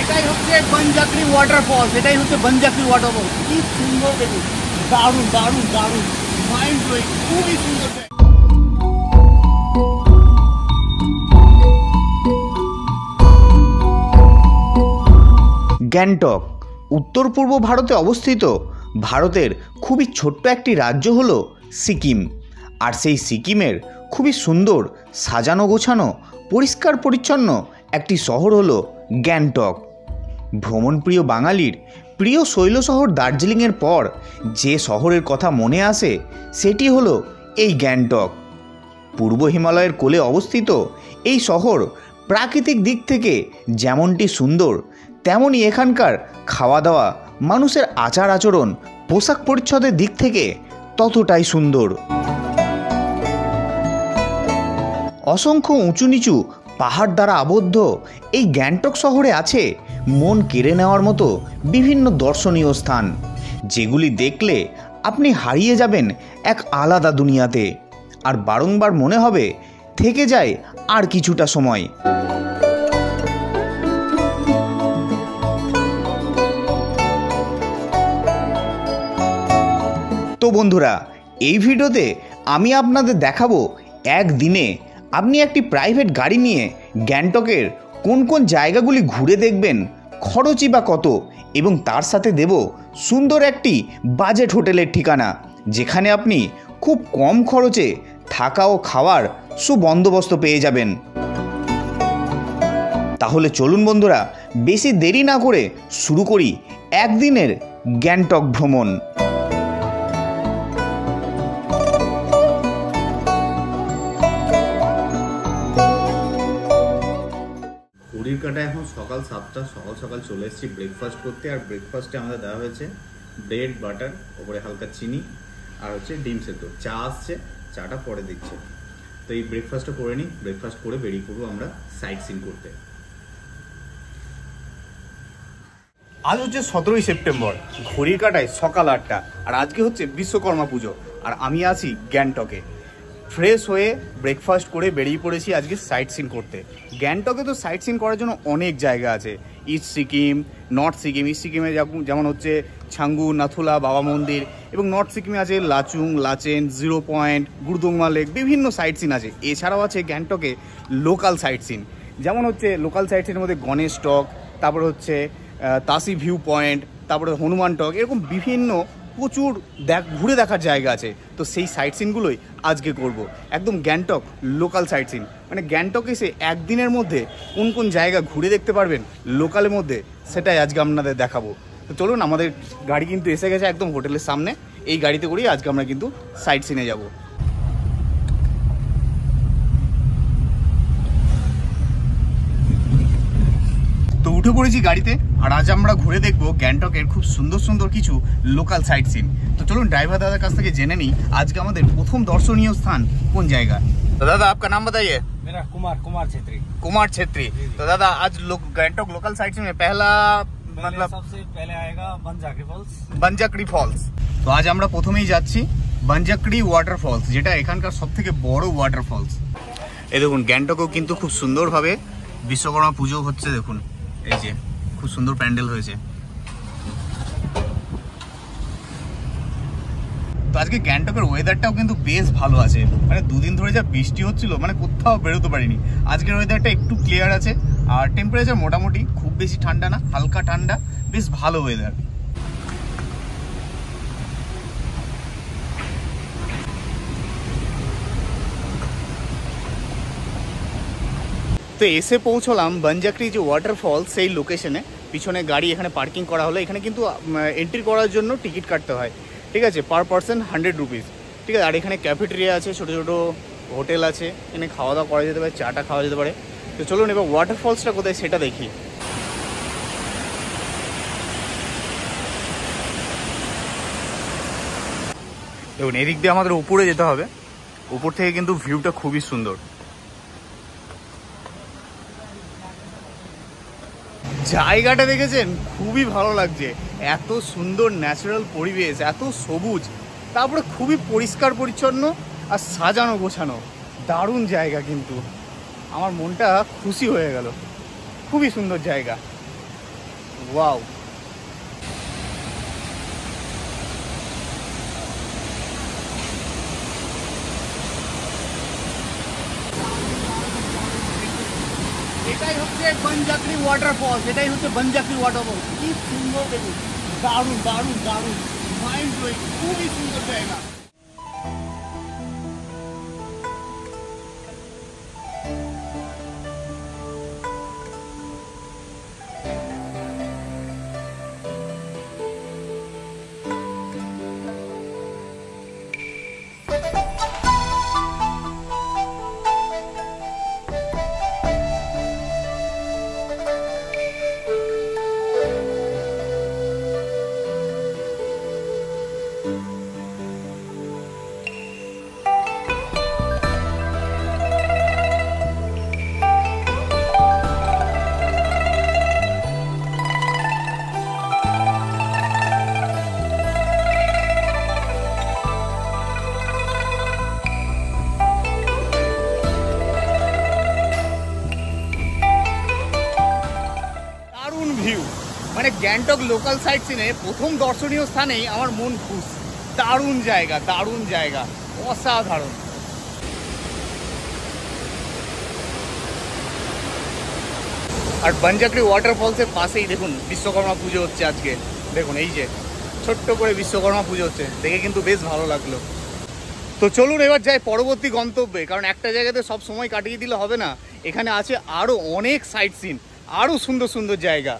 এটাই হচ্ছে বনজাকড়ি ওয়াটারফলস, এটাই হচ্ছে বনজাকড়ি ওয়াটারফলস। কি সুন্দর দেখুন, দারুণ দারুণ দারুণ, মাইন্ড ব্লোয়িং, খুবই সুন্দর। গ্যাংটক উত্তর পূর্ব ভারতে অবস্থিত ভারতের খুবই ছোট্ট একটি রাজ্য হলো সিকিম। আর সেই সিকিমের খুবই সুন্দর সাজানো গোছানো পরিষ্কার পরিচ্ছন্ন একটি শহর হলো গ্যাংটক। ভ্রমণপ্রিয় বাঙালির প্রিয় শৈল শহর দার্জিলিংয়ের পর যে শহরের কথা মনে আসে সেটি হলো এই গ্যাংটক। পূর্ব হিমালয়ের কোলে অবস্থিত এই শহর প্রাকৃতিক দিক থেকে যেমনটি সুন্দর, তেমনই এখানকার খাওয়া দাওয়া, মানুষের আচার আচরণ, পোশাক পরিচ্ছদের দিক থেকে ততটাই সুন্দর। অসংখ্য উঁচু নিচু পাহাড় দ্বারা আবদ্ধ এই গ্যাংটক শহরে আছে মন কেড়ে নেওয়ার মতো বিভিন্ন দর্শনীয় স্থান, যেগুলি দেখলে আপনি হারিয়ে যাবেন এক আলাদা দুনিয়াতে, আর বারংবার মনে হবে থেকে যায় আর কিছুটা সময়। তো বন্ধুরা, এই ভিডিওতে আমি আপনাদের দেখাবো একদিনে আপনি একটি প্রাইভেট গাড়ি নিয়ে গ্যাংটকের কোন কোন জায়গাগুলি ঘুরে দেখবেন, খরচই বা কত, এবং তার সাথে দেব সুন্দর একটি বাজেট হোটেলের ঠিকানা, যেখানে আপনি খুব কম খরচে থাকা ও খাওয়ার সুবন্দোবস্ত পেয়ে যাবেন। তাহলে চলুন বন্ধুরা, বেশি দেরি না করে শুরু করি একদিনের গ্যাংটক ভ্রমণ। ঘড়ির কাটা এখন সকাল 7টা। সকাল সকাল চলে এসেছি ব্রেকফাস্ট করতে। আর ব্রেকফাস্টে আমাদের দেওয়া হয়েছে ব্রেড, বাটার, ওপরে হালকা চিনি, আর হচ্ছে ডিম সেদ্ধ। চা আসছে, চাটা পরে দিচ্ছে। তো এই ব্রেকফাস্টটা করে নিই, ব্রেকফাস্ট করে বেরিয়ে পড়বো আমরা সাইট সিন করতে। আজ হচ্ছে 17ই সেপ্টেম্বর, ঘড়ির কাটায় সকাল 8টা, আর আজকে হচ্ছে বিশ্বকর্মা পুজো, আর আমি আছি গ্যাংটকে। ফ্রেশ হয়ে ব্রেকফাস্ট করে বেরিয়ে পড়েছি আজকে সাইট সিন করতে। গ্যাংটকে তো সাইট সিন করার জন্য অনেক জায়গা আছে, east Sikkim, north Sikkim. East সিকিমে যেমন হচ্ছে ছাঙ্গু, নাথুলা বাবা মন্দির, এবং নর্থ সিকিমে আছে লাচুং, লাচেন, 0 পয়েন্ট, গুরদোংমা লেক, বিভিন্ন সাইট সিন আছে। এছাড়াও আছে গ্যাংটকে লোকাল সাইট সিন, যেমন হচ্ছে লোকাল সাইট সিনের মধ্যে গণেশ টক, তারপরে হচ্ছে তাসি ভিউ পয়েন্ট, তারপরে হনুমান টক, এরকম বিভিন্ন প্রচুর ঘুরে দেখার জায়গা আছে। তো সেই সাইট সিনগুলোই আজকে করব, একদম গ্যাংটক লোকাল সাইট সিন। মানে গ্যাংটক এসে একদিনের মধ্যে কোন কোন জায়গা ঘুরে দেখতে পারবেন লোকালের মধ্যে, সেটাই আজকে আপনাদের দেখাবো। তো চলুন, আমাদের গাড়ি কিন্তু এসে গেছে একদম হোটেলের সামনে। এই গাড়িতে করেই আজকে আমরা কিন্তু সাইট সিনে যাব। তো উঠে পড়েছি গাড়িতে, আর আজ আমরা ঘুরে দেখবো গ্যাংটকের খুব সুন্দর সুন্দর কিছু লোকাল সাইট সিন। তো চলুন ড্রাইভার দাদার কাছ থেকে জেনে নিই আজকে আমাদের প্রথম দর্শনীয় স্থান কোন জায়গা। तो दादा आपका नाम बताइए। मेरा कुमार छेत्री। कुमार छेत्री। तो दादा आज गैंगटॉक लोकल साइट में पहला मतलब सबसे पहले आएगा বনজাকড়ি ফলস। তো আজ আমরা প্রথমেই যাচ্ছি বনজাকড়ি ওয়াটারফলস, যেটা এখানকার সবথেকে বড় ওয়াটারফলস। এই দেখুন, গ্যাংটকেও কিন্তু খুব সুন্দরভাবে বিশ্বকর্মা পুজো হচ্ছে। দেখুন, এই যে খুব সুন্দর প্যান্ডেল হয়েছে। তো আজকে গ্যাংটকের ওয়েদারটাও কিন্তু বেশ ভালো আছে। মানে দুদিন ধরে যা বৃষ্টি হচ্ছিল, মানে কোথাও বেরোতে পারিনি। আজকের ওয়েদারটা একটু ক্লিয়ার আছে, আর টেম্পারেচার মোটামুটি খুব বেশি ঠান্ডা না, হালকা ঠান্ডা, বেশ ভালো ওয়েদার। তো এসে পৌঁছলাম বনজাকড়ি যে ওয়াটারফল সেই লোকেশনে। পিছনে গাড়ি এখানে পার্কিং করা হলো। এখানে কিন্তু এন্ট্রি করার জন্য টিকিট কাটতে হয়, ঠিক আছে, পার পারসন 100 রুপিস, ঠিক আছে। আর এখানে ক্যাফেটেরিয়া আছে, ছোটো ছোটো হোটেল আছে, এখানে খাওয়া দাওয়া করা যেতে পারে, চাটা খাওয়া যেতে পারে। তো চলুন এবার ওয়াটারফলসটা কোথায় সেটা দেখি। দেখুন, এদিক দিয়ে আমাদের উপরে যেতে হবে। উপর থেকে কিন্তু ভিউটা খুবই সুন্দর। জায়গাটা দেখেছেন, খুবই ভালো লাগছে। এত সুন্দর ন্যাচারাল পরিবেশ, এত সবুজ, তারপরে খুবই পরিষ্কার পরিচ্ছন্ন আর সাজানো গোছানো, দারুণ জায়গা। কিন্তু আমার মনটা খুশি হয়ে গেল, খুবই সুন্দর জায়গা। ওয়াও, এটাই হচ্ছে বনজাকরি ওয়াটারফল, এটাই হচ্ছে বনজাকরি ওয়াটারফল। কি সুন্দর দেখুন, দারুণ দারুণ দারুণ, মাইন্ড ব্লোয়িং, খুবই সুন্দর জায়গা। মানে গ্যাংটক লোকাল সাইট সিনে প্রথম দর্শনীয় স্থানেই আমার মন খুশ। দারুণ জায়গা, দারুণ জায়গা, অসাধারণ। আর বনজাকরি ওয়াটারফলসের পাশেই দেখুন বিশ্বকর্মা পুজো হচ্ছে আজকে। দেখুন এই যে ছোট্ট করে বিশ্বকর্মা পুজো হচ্ছে, দেখে কিন্তু বেশ ভালো লাগলো। তো চলুন এবার যাই পরবর্তী গন্তব্যে, কারণ একটা জায়গাতে সব সময় কাটিয়ে দিলে হবে না। এখানে আছে আরও অনেক সাইট সিন, আরও সুন্দর সুন্দর জায়গা।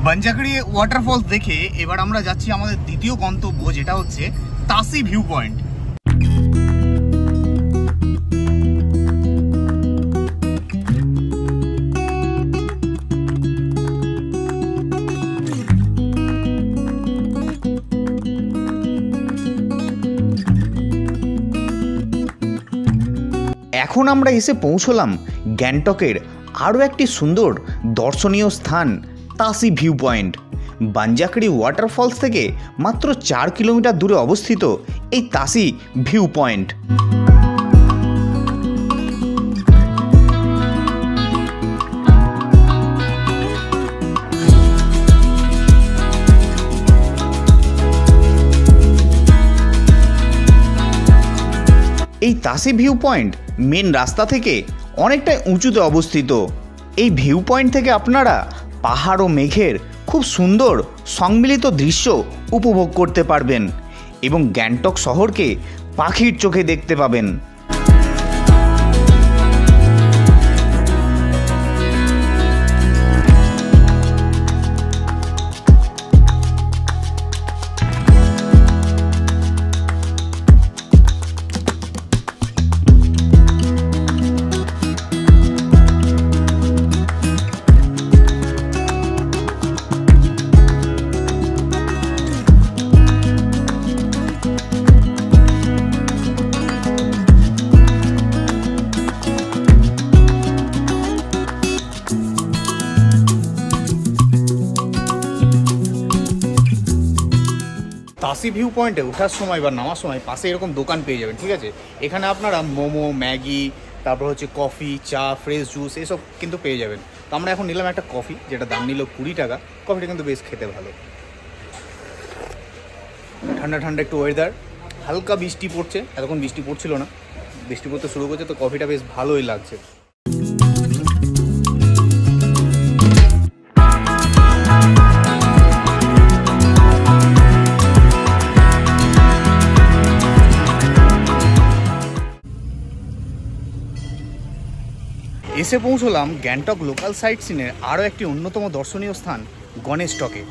বনজাকরি ওয়াটারফলস দেখে এবার আমরা যাচ্ছি আমাদের দ্বিতীয় গন্তব্য, যেটা হচ্ছে তাসি ভিউ পয়েন্ট। এখন আমরা এসে পৌঁছলাম গ্যাংটকের আরও একটি সুন্দর দর্শনীয় স্থান, তাসি ভিউ পয়েন্ট। বনজাকরি ওয়াটারফলস থেকে মাত্র 4 কিলোমিটার দূরে অবস্থিত এই তাসি ভিউ পয়েন্ট। এই তাসি ভিউ পয়েন্ট মেন রাস্তা থেকে অনেকটাই উঁচুতে অবস্থিত। এই ভিউ পয়েন্ট থেকে আপনারা পাহাড় ও মেঘের খুব সুন্দর সম্মিলিত দৃশ্য উপভোগ করতে পারবেন এবং গ্যাংটক শহরকে পাখির চোখে দেখতে পাবেন। তাসি ভিউ পয়েন্টে ওঠার সময় বা নামার সময় পাশে এরকম দোকান পেয়ে যাবেন, ঠিক আছে? এখানে আপনারা মোমো, ম্যাগি, তারপর হচ্ছে কফি, চা, ফ্রেশ জুস এসব কিন্তু পেয়ে যাবেন। তো আমরা এখন নিলাম একটা কফি, যেটা দাম নিল 20 টাকা। কফিটা কিন্তু বেশ খেতে ভালো। ঠান্ডা ঠান্ডা একটু ওয়েদার, হালকা বৃষ্টি পড়ছে, এতক্ষণ বৃষ্টি পড়ছিল না, বৃষ্টি পড়তে শুরু করছে, তো কফিটা বেশ ভালোই লাগছে। এসে পৌঁছলাম গ্যাংটক লোকাল সাইট সিনের আরও একটি অন্যতম দর্শনীয় স্থান, গণেশ টকে।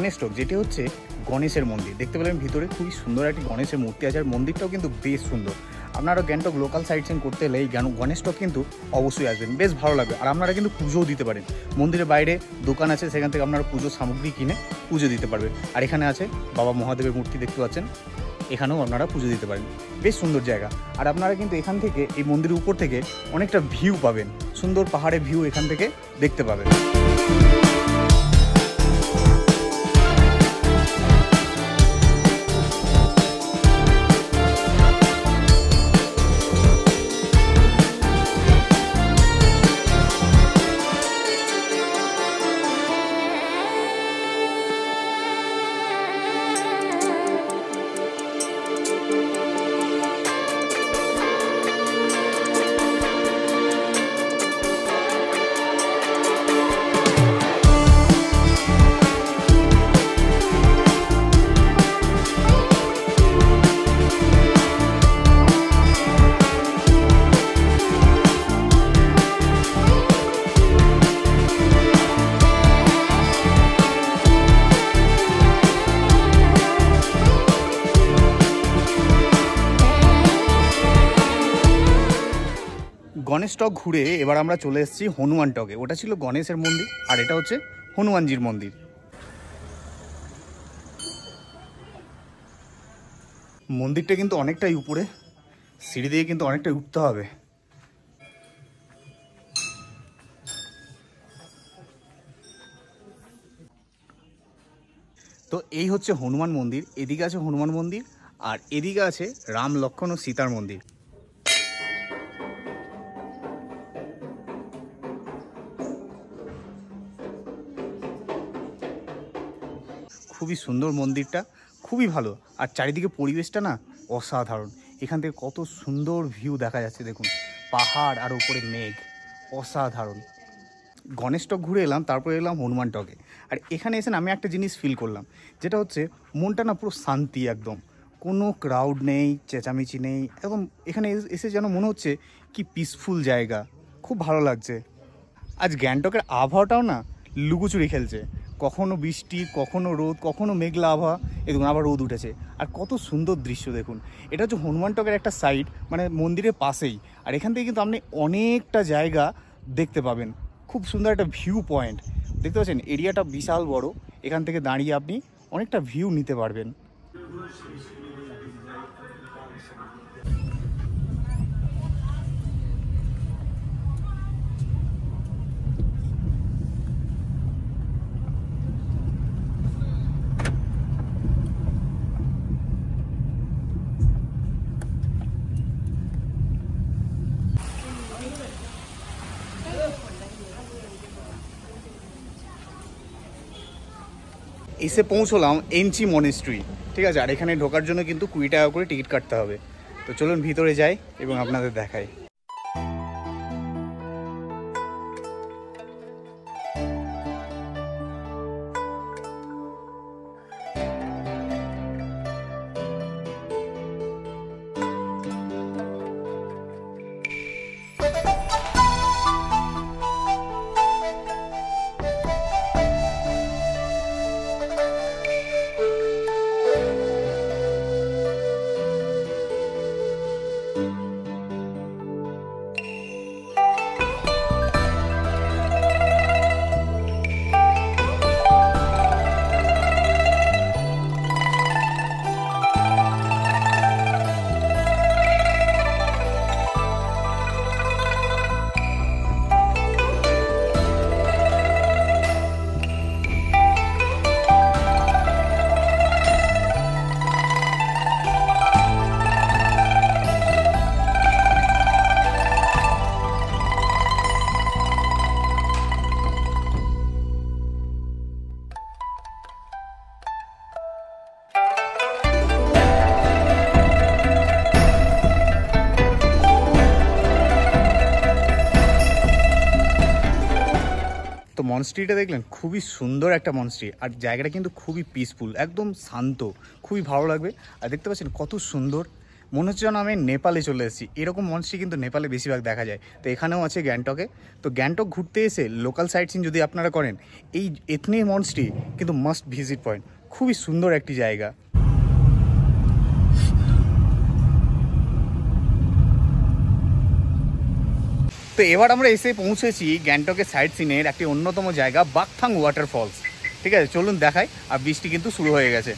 গণেশ টক, যেটি হচ্ছে গণেশের মন্দির। দেখতে পেলেন ভিতরে খুবই সুন্দর একটি গণেশের মূর্তি আছে, আর মন্দিরটাও কিন্তু বেশ সুন্দর। আপনারা গ্যাংটক লোকাল সাইট সিন করতে এলে এই গণেশ টক কিন্তু অবশ্যই আসবেন, বেশ ভালো লাগবে। আর আপনারা কিন্তু পুজোও দিতে পারেন, মন্দিরের বাইরে দোকান আছে, সেখান থেকে আপনারা পুজোর সামগ্রী কিনে পুজো দিতে পারবেন। আর এখানে আছে বাবা মহাদেবের মূর্তি দেখতে পাচ্ছেন, এখানেও আপনারা পুজো দিতে পারেন, বেশ সুন্দর জায়গা। আর আপনারা কিন্তু এখান থেকে এই মন্দিরের উপর থেকে অনেকটা ভিউ পাবেন, সুন্দর পাহাড়ের ভিউ এখান থেকে দেখতে পাবেন। গণেশ টক ঘুরে এবার আমরা চলে এসেছি হনুমান টকে। ওটা ছিল গণেশের মন্দির, আর এটা হচ্ছে হনুমানজির মন্দির। মন্দিরটা কিন্তু অনেকটাই উপরে, সিঁড়ি দিয়ে কিন্তু অনেকটাই উঠতে হবে। তো এই হচ্ছে হনুমান মন্দির, এদিকে আছে হনুমান মন্দির, আর এদিকে আছে রাম লক্ষ্মণ ও সীতার মন্দির। খুবই সুন্দর মন্দিরটা, খুবই ভালো। আর চারিদিকে পরিবেশটা না অসাধারণ, এখান থেকে কত সুন্দর ভিউ দেখা যাচ্ছে দেখুন, পাহাড় আর উপরে মেঘ, অসাধারণ। গণেশ টক ঘুরে এলাম, তারপরে এলাম হনুমান টকে। আর এখানে এসে আমি একটা জিনিস ফিল করলাম, যেটা হচ্ছে মনটা না পুরো শান্তি, একদম কোনো ক্রাউড নেই, চেঁচামেচি নেই, একদম এখানে এসে যেন মনে হচ্ছে কি পিসফুল জায়গা, খুব ভালো লাগছে। আজ গ্যাংটকের আবহাওয়াটাও না লুকোচুরি খেলছে, কখনো বৃষ্টি, কখনো রোদ, কখনো মেঘলা আবহাওয়া, দেখুন আবার রোদ উঠেছে। আর কত সুন্দর দৃশ্য দেখুন। এটা হচ্ছে হনুমান টকের একটা সাইড, মানে মন্দিরের পাশেই। আর এখান থেকে কিন্তু আপনি অনেকটা জায়গা দেখতে পাবেন, খুব সুন্দর একটা ভিউ পয়েন্ট দেখতে পাচ্ছেন। এরিয়াটা বিশাল বড়, এখান থেকে দাঁড়িয়ে আপনি অনেকটা ভিউ নিতে পারবেন। এসে পৌঁছলাম এনচি মনেস্ট্রি, ঠিক আছে। আর এখানে ঢোকার জন্য কিন্তু 20 টাকা করে টিকিট কাটতে হবে। তো চলুন ভিতরে যাই এবং আপনাদের দেখাই। তো মনস্ট্রিটা দেখলেন, খুবই সুন্দর একটা মনস্ট্রি। আর জায়গাটা কিন্তু খুবই পিসফুল, একদম শান্ত, খুবই ভালো লাগবে। আর দেখতে পাচ্ছেন কত সুন্দর মনে হচ্ছে যেন আমি নেপালে চলে এসেছি। এরকম মঞ্চটি কিন্তু নেপালে বেশিরভাগ দেখা যায়, তো এখানেও আছে গ্যাংটকে। তো গ্যাংটক ঘুরতে এসে লোকাল সাইট সিন যদি আপনারা করেন, এই এথনি মঞ্চটি কিন্তু মাস্ট ভিজিট পয়েন্ট। খুবই সুন্দর একটি জায়গা। তো এবার আমরা এসে পৌঁছেছি গ্যাংটকের সাইট সিনের একটি অন্যতম জায়গা বাকথাং ওয়াটারফলস। ঠিক আছে, চলুন দেখাই। আর বৃষ্টি কিন্তু শুরু হয়ে গেছে,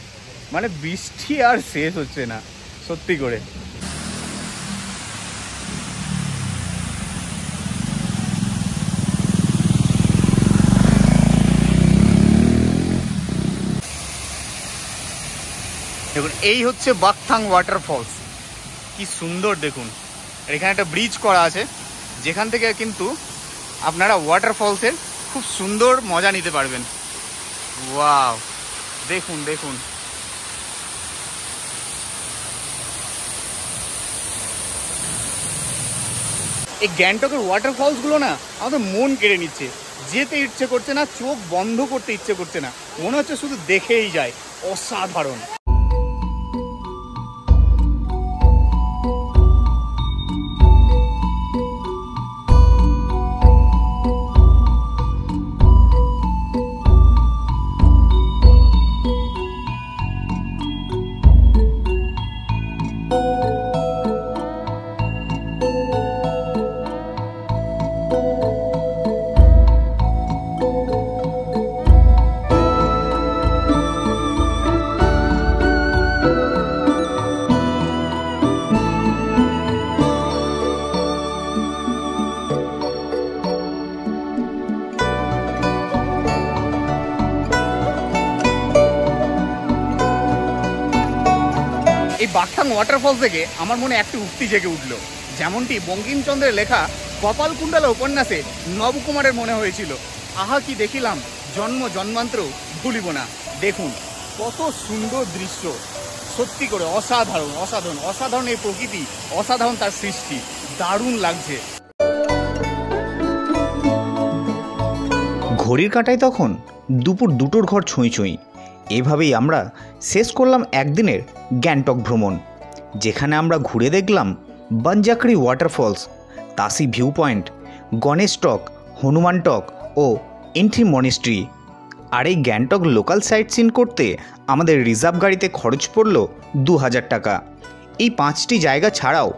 মানে বৃষ্টি আর শেষ হচ্ছে না সত্যি করে। দেখুন, এই হচ্ছে বাকথাং ওয়াটারফলস। কি সুন্দর দেখুন। এখানে একটা ব্রিজ করা আছে, যেখান থেকে কিন্তু আপনারা ওয়াটারফলসের খুব সুন্দর মজা নিতে পারবেন। ওয়াও, দেখুন দেখুন। এই গ্যাংটকের ওয়াটারফলসগুলো না আমাদের মন কেড়ে নিচ্ছে। যেতে ইচ্ছে করছে না, চোখ বন্ধ করতে ইচ্ছে করছে না, মনে হচ্ছে শুধু দেখেই যায়। অসাধারণ। এই বাকথাং ওয়াটারফলস থেকে আমার মনে একটি উক্তি জেগে উঠল, যেমনটি বঙ্কিমচন্দ্রের লেখা কপালকুণ্ডলা উপন্যাসে নবকুমারের মনে হয়েছিল। আহা কি দেখিলাম, জন্ম জন্মান্তর ভুলিব না। দেখুন কত সুন্দর দৃশ্য, সত্যি করে অসাধারণ অসাধারণ অসাধারণ এই প্রকৃতি, অসাধারণ তার সৃষ্টি, দারুণ লাগছে। ঘড়ির কাঁটায় তখন দুপুর 2টোর ঘর ছুঁই ছুঁই। এভাবেই আমরা শেষ করলাম একদিনের গ্যাংটক ভ্রমণ, যেখানে আমরা ঘুরে দেখলাম Banjhakri waterfalls, Tashi view point, Ganesh Tok, Hanuman Tok ও এন্ট্রি মনেস্ট্রি। আর এই গ্যাংটক লোকাল সাইট সিন করতে আমাদের রিজার্ভ গাড়িতে খরচ পড়ল 2000 টাকা। এই 5টি জায়গা ছাড়াও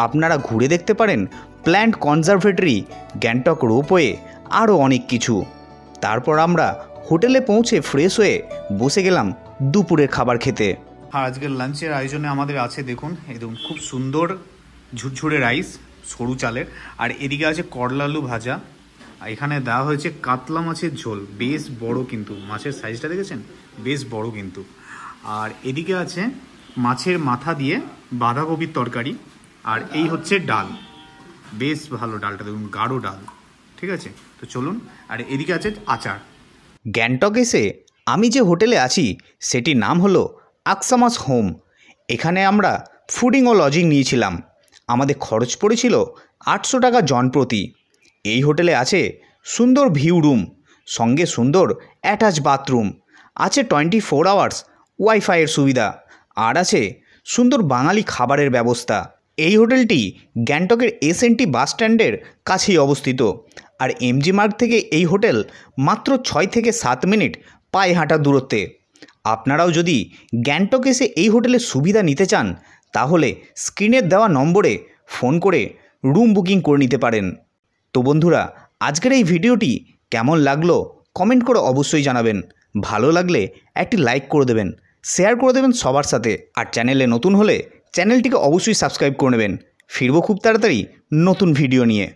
আপনারা ঘুরে দেখতে পারেন প্ল্যান্ট কনজারভেটরি, গ্যাংটক রোপওয়ে, আরও অনেক কিছু। তারপর আমরা হোটেলে পৌঁছে ফ্রেশ হয়ে বসে গেলাম দুপুরের খাবার খেতে। আর আজকের লাঞ্চের আয়োজনে আমাদের আছে দেখুন, এই দেখুন খুব সুন্দর ঝুরঝুরে রাইস সরু চালের, আর এদিকে আছে করলা আলু ভাজা, আর এখানে দেওয়া হয়েছে কাতলা মাছের ঝোল, বেশ বড় কিন্তু, মাছের সাইজটা দেখেছেন বেশ বড় কিন্তু। আর এদিকে আছে মাছের মাথা দিয়ে বাঁধাকপির তরকারি, আর এই হচ্ছে ডাল, বেশ ভালো ডালটা দেখুন, গাঢ় ডাল। ঠিক আছে, তো চলুন। আর এদিকে আছে আচার। গ্যাংটক এসে আমি যে হোটেলে আছি সেটির নাম হলো আকসামাস হোম। এখানে আমরা ফুডিং ও লজিং নিয়েছিলাম। আমাদের খরচ পড়েছিল 800 টাকা জন প্রতি। এই হোটেলে আছে সুন্দর ভিউ রুম, সঙ্গে সুন্দর অ্যাটাচ বাথরুম, আছে 24 আওয়ার্স ওয়াইফাইয়ের সুবিধা, আর আছে সুন্দর বাঙালি খাবারের ব্যবস্থা। এই হোটেলটি গ্যাংটকের এসএনটি বাস স্ট্যান্ডের কাছেই অবস্থিত। আর এমজি মার্গ থেকে এই হোটেল মাত্র 6 থেকে 7 মিনিট পায়ে হাঁটার দূরত্বে। আপনারাও যদি গ্যাংটক এসে এই হোটেলের সুবিধা নিতে চান, তাহলে স্ক্রিনের দেওয়া নম্বরে ফোন করে রুম বুকিং করে নিতে পারেন। তো বন্ধুরা, আজকের এই ভিডিওটি কেমন লাগলো কমেন্ট করে অবশ্যই জানাবেন। ভালো লাগলে একটি লাইক করে দেবেন, শেয়ার করে দেবেন সবার সাথে। আর চ্যানেলে নতুন হলে চ্যানেলটিকে অবশ্যই সাবস্ক্রাইব করে নেবেন। ফিরবো খুব তাড়াতাড়ি নতুন ভিডিও নিয়ে।